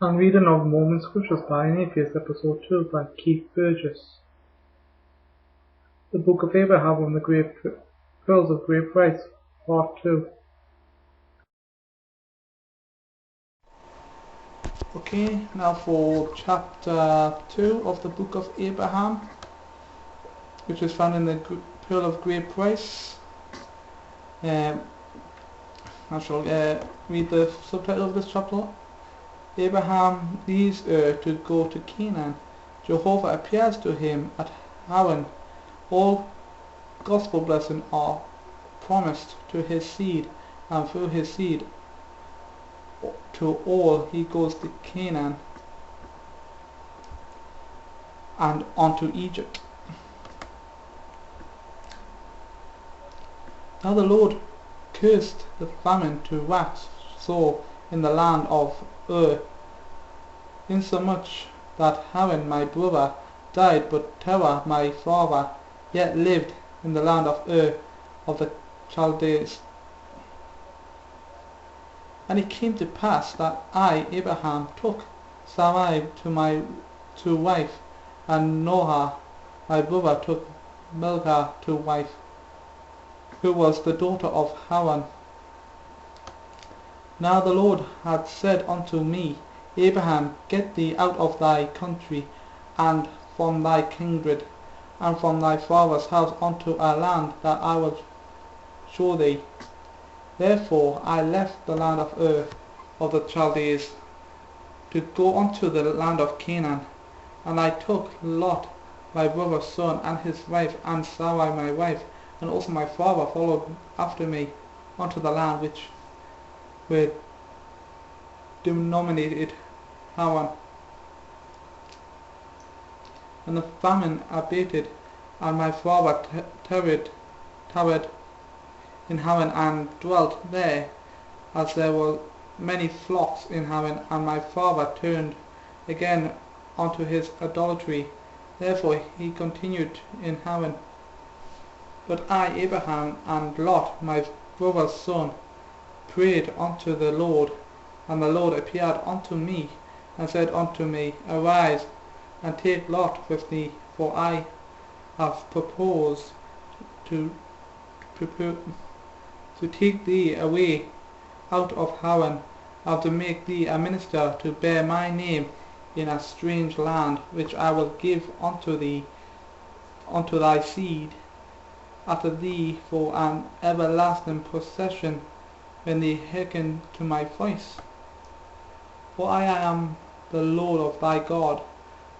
And reading of Mormon Scriptures by an Atheist, Episode 2 by Keith Burgess. The Book of Abraham on the Great Pearls of Great Price, Part 2. Okay, now for chapter 2 of the Book of Abraham, which is found in the Pearl of Great Price. I shall read the subtitle of this chapter. Abraham leaves to go to Canaan. Jehovah appears to him at Haran. All gospel blessings are promised to his seed, and through his seed to all he goes to Canaan and onto Egypt. Now the Lord cursed the famine to wax sore in the land of insomuch that Haran my brother died, but Terah my father yet lived in the land of of the Chaldees. And it came to pass that I, Abraham, took Sarai to wife, and Noah my brother took Milcah to wife, who was the daughter of Haran. Now the Lord had said unto me, Abraham, get thee out of thy country, and from thy kindred, and from thy father's house unto a land that I will show thee. Therefore I left the land of of the Chaldees, to go unto the land of Canaan. And I took Lot my brother's son, and his wife, and Sarai my wife, and also my father followed after me unto the land which were denominated Haran. And the famine abated, and my father tarried in Haran, and dwelt there, as there were many flocks in Haran. And my father turned again unto his idolatry, therefore he continued in Haran. But I, Abraham, and Lot my brother's son, prayed unto the Lord, and the Lord appeared unto me, and said unto me, Arise, and take Lot with thee, for I have purposed to take thee away out of Haran, and to make thee a minister to bear my name in a strange land, which I will give unto thee, unto thy seed after thee, for an everlasting possession, when they hearken to my voice. For I am the Lord of thy God.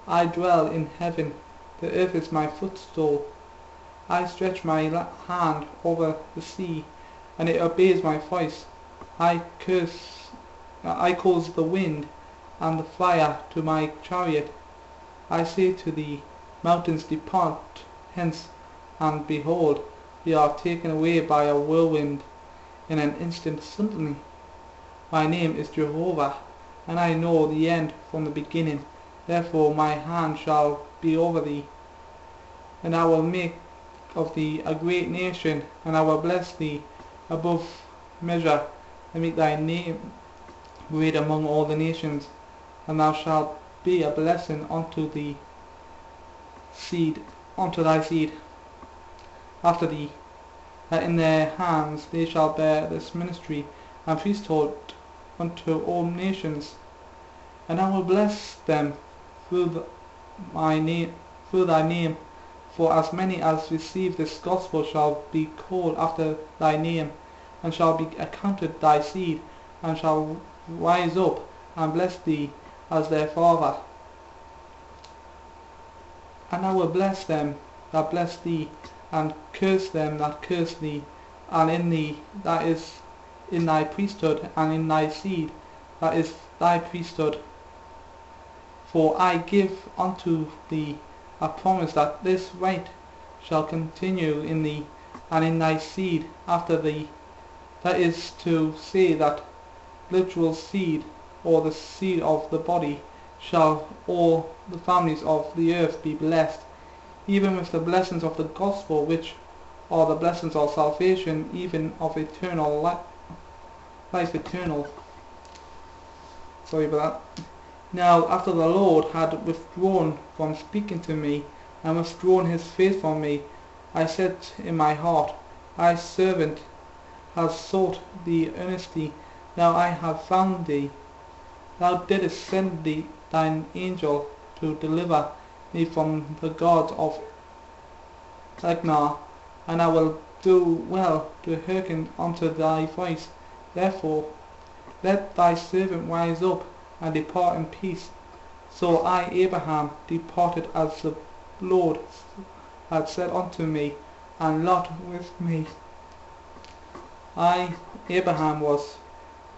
I dwell in heaven, the earth is my footstool. I stretch my hand over the sea, and it obeys my voice. I cause the wind and the fire to my chariot. I say to the mountains, depart hence, and behold, ye are taken away by a whirlwind in an instant suddenly. My name is Jehovah, and I know the end from the beginning. Therefore my hand shall be over thee, and I will make of thee a great nation, and I will bless thee above measure, and make thy name great among all the nations. And thou shalt be a blessing unto thy seed after thee, that in their hands they shall bear this ministry and priesthood unto all nations. And I will bless them through thy name, for as many as receive this gospel shall be called after thy name, and shall be accounted thy seed, and shall rise up and bless thee as their father. And I will bless them that bless thee, and curse them that curse thee, and in thee that is in thy priesthood, and in thy seed that is thy priesthood. For I give unto thee a promise that this right shall continue in thee, and in thy seed after thee, that is to say, that literal seed, or the seed of the body, shall all the families of the earth be blessed, even with the blessings of the gospel, which are the blessings of salvation, even of eternal life eternal. Sorry about that. Now after the Lord had withdrawn from speaking to me, and withdrawn his face from me, I said in my heart, Thy servant has sought thee earnestly, now I have found thee. Thou didst send thine angel to deliver me from the gods of Egnar, and I will do well to hearken unto thy voice. Therefore let thy servant rise up and depart in peace. So I, Abraham, departed as the Lord had said unto me, and Lot with me. I, Abraham, was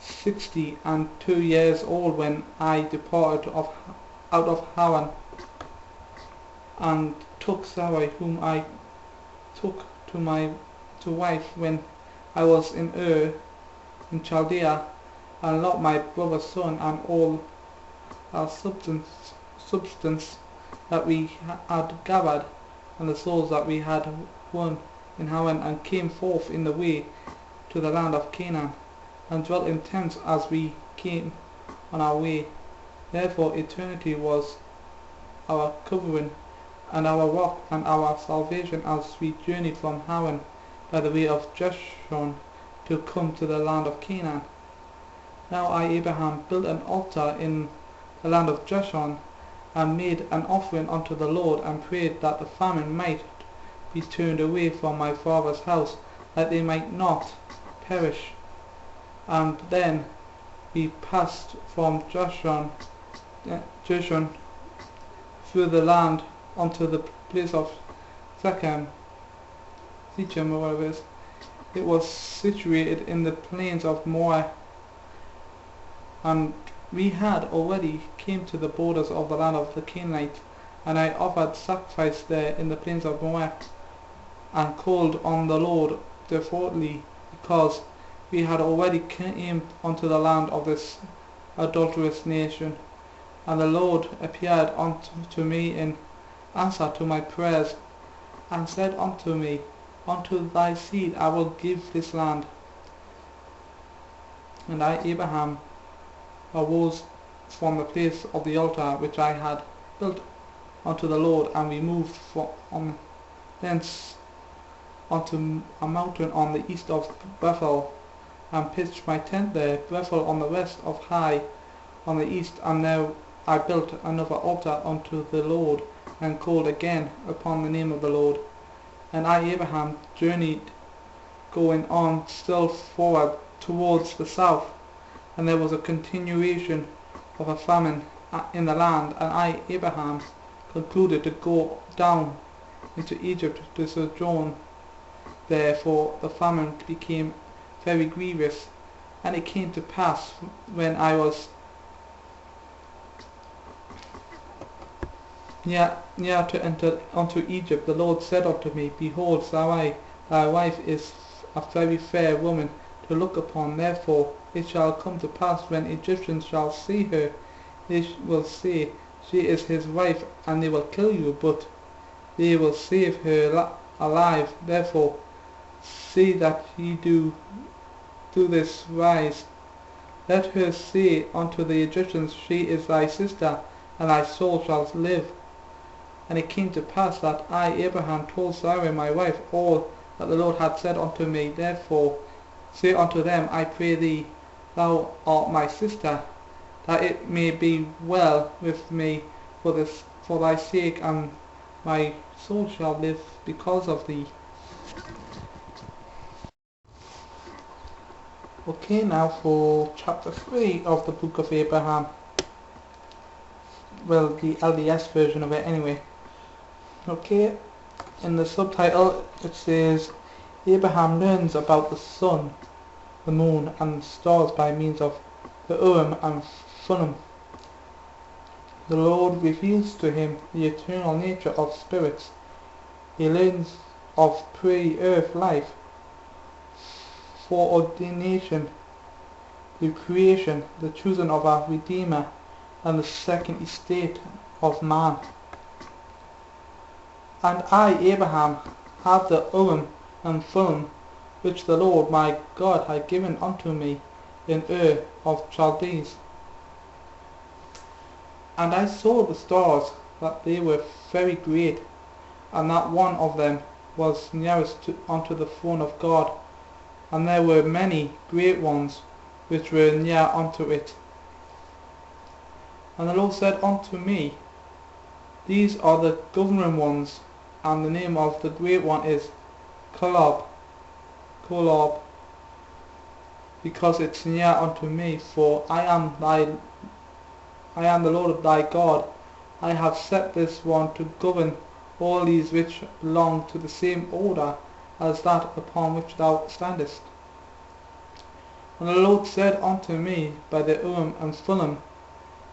62 years old when I departed out of Haran, and took Sarai, whom I took to wife when I was in Ur in Chaldea, and Lot my brother's son, and all our substance that we had gathered, and the souls that we had won in Haran, and came forth in the way to the land of Canaan, and dwelt in tents as we came on our way. Therefore eternity was our covering, and our rock, and our salvation, as we journeyed from Haran by the way of Jeshurun to come to the land of Canaan. Now I, Abraham, built an altar in the land of Jeshurun, and made an offering unto the Lord, and prayed that the famine might be turned away from my father's house, that they might not perish. And then we passed from Jeshurun through the land unto the place of Shechem, or whatever it is. It was situated in the plains of Moab, and we had already came to the borders of the land of the Canaanites, and I offered sacrifice there in the plains of Moab, and called on the Lord devoutly, because we had already came unto the land of this adulterous nation. And the Lord appeared unto me in answer to my prayers, and said unto me, Unto thy seed I will give this land. And I, Abraham, arose from the place of the altar which I had built unto the Lord, and we moved from thence unto a mountain on the east of Bethel, and pitched my tent there, Bethel on the west of Hai on the east. And now I built another altar unto the Lord, and called again upon the name of the Lord. And I, Abraham, journeyed, going on still forward towards the south, and there was a continuation of a famine in the land, and I, Abraham, concluded to go down into Egypt to sojourn there, for the famine became very grievous. And it came to pass, when I was near to enter unto Egypt, the Lord said unto me, Behold, Sarai thy wife is a very fair woman to look upon. Therefore it shall come to pass, when Egyptians shall see her, they will say, She is his wife, and they will kill you, but they will save her alive. Therefore see that ye do this rise. Let her say unto the Egyptians, She is thy sister, and thy soul shall live. And it came to pass that I, Abraham, told Sarai my wife all that the Lord had said unto me. Therefore say unto them, I pray thee, Thou art my sister, that it may be well with me for thy sake, and my soul shall live because of thee. Okay, now for chapter 3 of the book of Abraham. Well, the LDS version of it anyway. Okay, in the subtitle it says, Abraham learns about the sun, the moon, and the stars by means of the Urim and Thummim. The Lord reveals to him the eternal nature of spirits. He learns of pre-earth life, foreordination, the creation, the choosing of our Redeemer, and the second estate of man. And I, Abraham, have the Urim and Thummim, which the Lord my God had given unto me in Ur of Chaldees. And I saw the stars, that they were very great, and that one of them was nearest unto the throne of God, and there were many great ones which were near unto it. And the Lord said unto me, These are the governing ones, and the name of the great one is Kolob, because it's near unto me, for I am the Lord thy God. I have set this one to govern all these which belong to the same order as that upon which thou standest. And the Lord said unto me by the Urim and Thummim,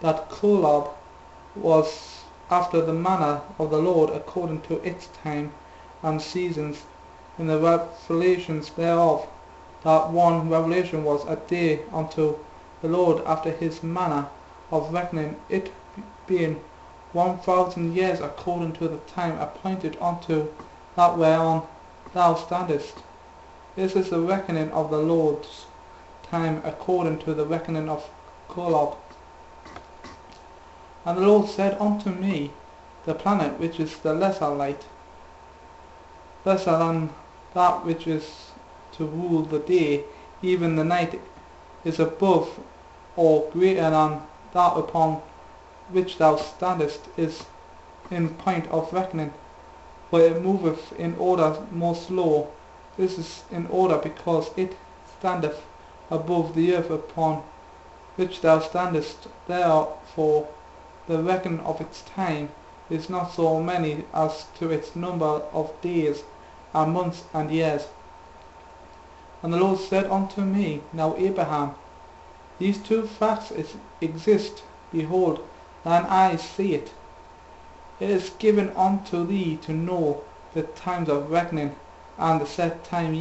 that Kolob was after the manner of the Lord according to its time and seasons in the revelations thereof. That one revelation was a day unto the Lord after his manner of reckoning, it being 1,000 years according to the time appointed unto that whereon thou standest. This is the reckoning of the Lord's time according to the reckoning of Kolob. And the Lord said unto me, the planet which is the lesser light, lesser than that which is to rule the day, even the night, is above or greater than that upon which thou standest is in point of reckoning, but it moveth in order more slow. This is in order because it standeth above the earth upon which thou standest. Therefore the reckoning of its time is not so many as to its number of days and months and years. And the Lord said unto me, Now Abraham, these two facts exist. Behold, thine eyes see it. It is given unto thee to know the times of reckoning, and the set time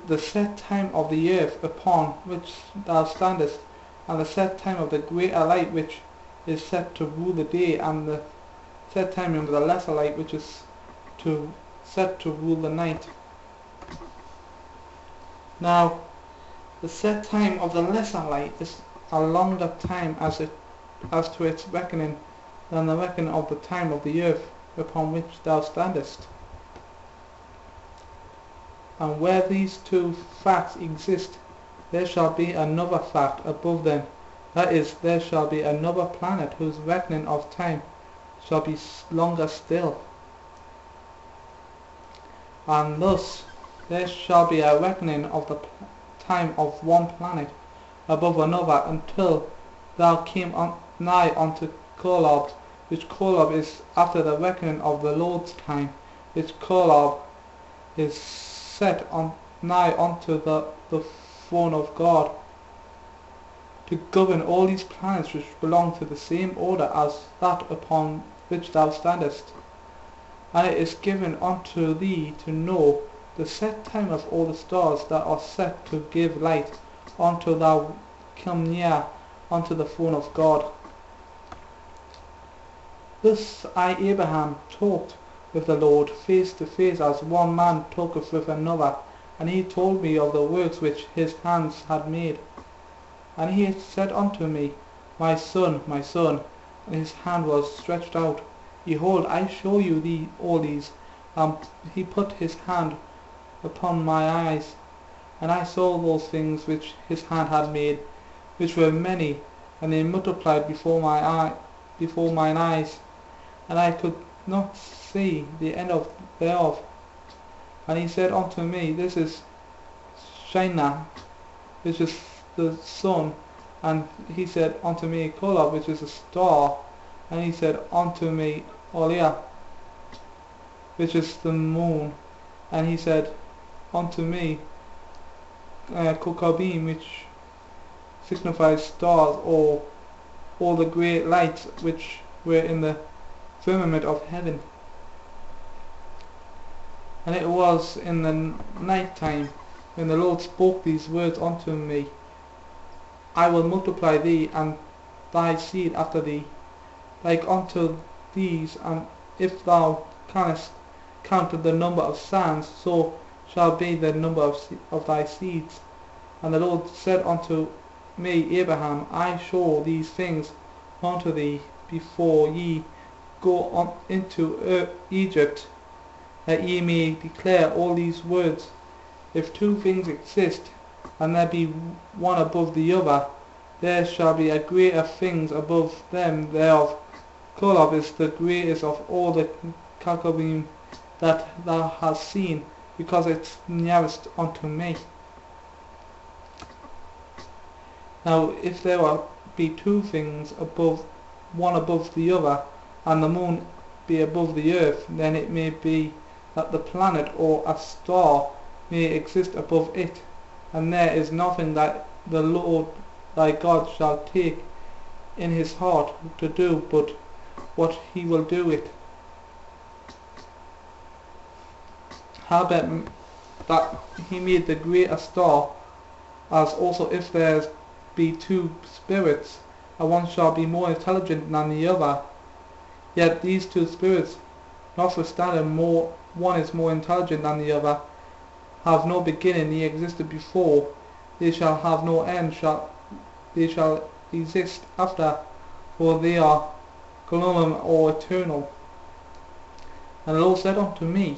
the set time of the earth upon which thou standest, and the set time of the greater light which is set to rule the day, and the set time of the lesser light which is set to rule the night. Now, the set time of the lesser light is a longer time as to its reckoning than the reckoning of the time of the earth upon which thou standest. And where these two facts exist, there shall be another fact above them, that is, there shall be another planet whose reckoning of time shall be longer still. And thus there shall be a reckoning of the time of one planet above another, until thou came nigh unto Kolob, which Kolob is after the reckoning of the Lord's time, which Kolob is set nigh unto the throne of God, to govern all these planets which belong to the same order as that upon which thou standest. And it is given unto thee to know the set time of all the stars that are set to give light, until thou come near unto the throne of God. Thus I, Abraham, talked with the Lord face to face, as one man talketh with another, and he told me of the works which his hands had made. And he said unto me, my son, and his hand was stretched out. Behold, I show you all these. And he put his hand upon my eyes, and I saw those things which his hand had made, which were many, and they multiplied before mine eyes, and I could not see the end thereof. And he said unto me, This is Shinar, which is the sun. And he said unto me, Kolob, which is a star. And he said unto me, Oliah, which is the moon. And he said unto me, Kokabim, which signifies stars, or all the great lights which were in the firmament of heaven. And it was in the night time, when the Lord spoke these words unto me, I will multiply thee and thy seed after thee, like unto these, and if thou canst count the number of sands, so shall be the number of thy seeds. And the Lord said unto me, Abraham, I show these things unto thee before ye go on into Egypt, that ye may declare all these words. If two things exist, and there be one above the other, there shall be a greater things above them thereof. Kolob is the greatest of all the Kakabim that thou hast seen, because it's nearest unto me. Now if there be two things above, one above the other, and the moon be above the earth, then it may be that the planet or a star may exist above it, and there is nothing that the Lord thy God shall take in his heart to do, but what he will do it. Howbeit that he made the greater star, as also if there be two spirits, and one shall be more intelligent than the other, yet these two spirits, notwithstanding one is more intelligent than the other, have no beginning, they existed before, they shall have no end, they shall exist after, for they are Golomim or eternal. And the Lord said unto me,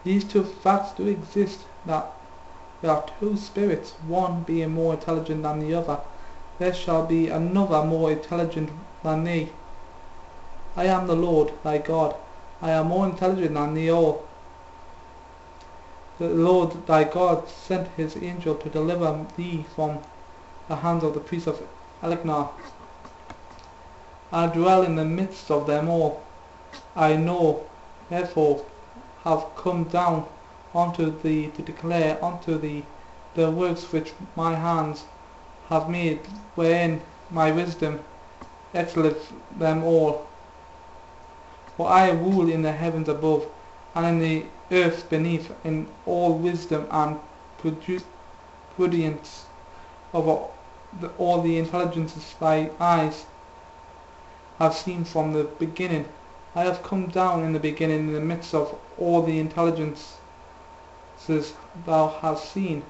these two facts do exist, that there are two spirits, one being more intelligent than the other. There shall be another more intelligent than thee. I am the Lord thy God. I am more intelligent than thee all. The Lord thy God sent his angel to deliver thee from the hands of the priests of Eliknar. I dwell in the midst of them all. I know, therefore, have come down unto thee to declare unto thee the works which my hands have made, wherein my wisdom excelleth them all. For I rule in the heavens above, and in the earth beneath, in all wisdom and prudence of all the intelligences thy eyes have seen from the beginning. I have come down in the beginning in the midst of all the intelligences thou hast seen.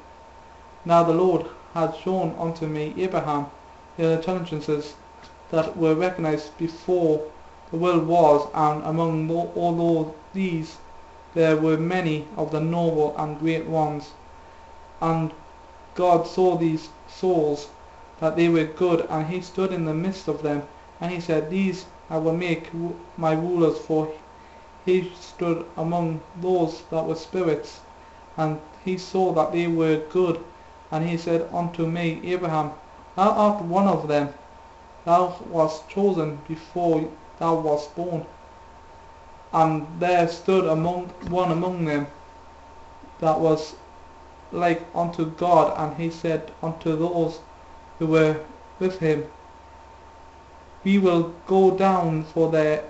Now the Lord had shown unto me Abraham the intelligences that were recognized before the world was, and among all these there were many of the noble and great ones. And God saw these souls, that they were good, and he stood in the midst of them, and he said, these I will make my rulers, for he stood among those that were spirits, and he saw that they were good, and he said unto me, Abraham, thou art one of them, thou wast chosen before thou wast born. And there stood one among them that was like unto God, and he said unto those who were with him, we will go down, for there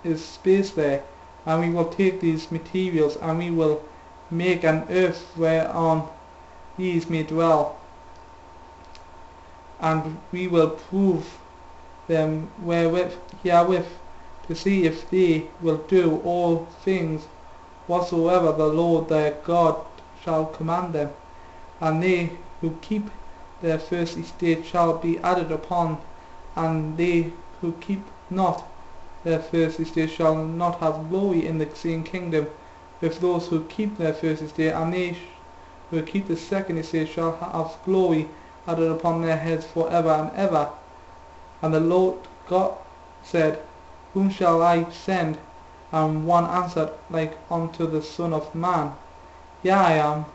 is space there, and we will take these materials, and we will make an earth whereon these may dwell, and we will prove them herewith, to see if they will do all things whatsoever the Lord their God shall command them. And they who keep their first estate shall be added upon, and they who keep not their first estate shall not have glory in the same kingdom with those who keep their first estate, and they who keep the second estate shall have glory added upon their heads forever and ever. And the Lord God said, whom shall I send? And one answered like unto the Son of Man, Here I am.